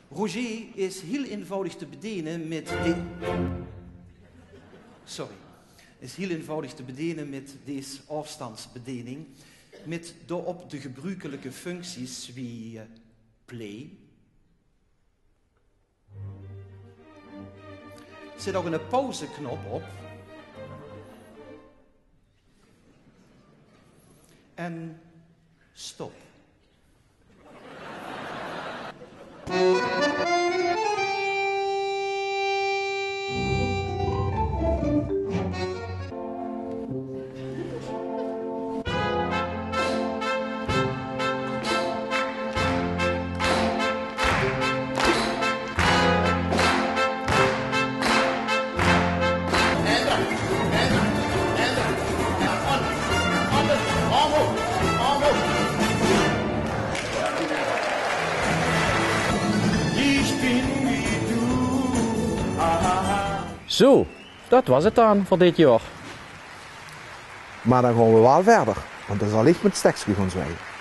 Roger is heel eenvoudig te bedienen met deze afstandsbediening met daarop de gebruikelijke functies wie play. Er zit ook een pauzeknop op. En stop. Zo, dat was het dan voor dit jaar. Maar dan gaan we wel verder, want dan zal ik met stekje gaan zwijgen.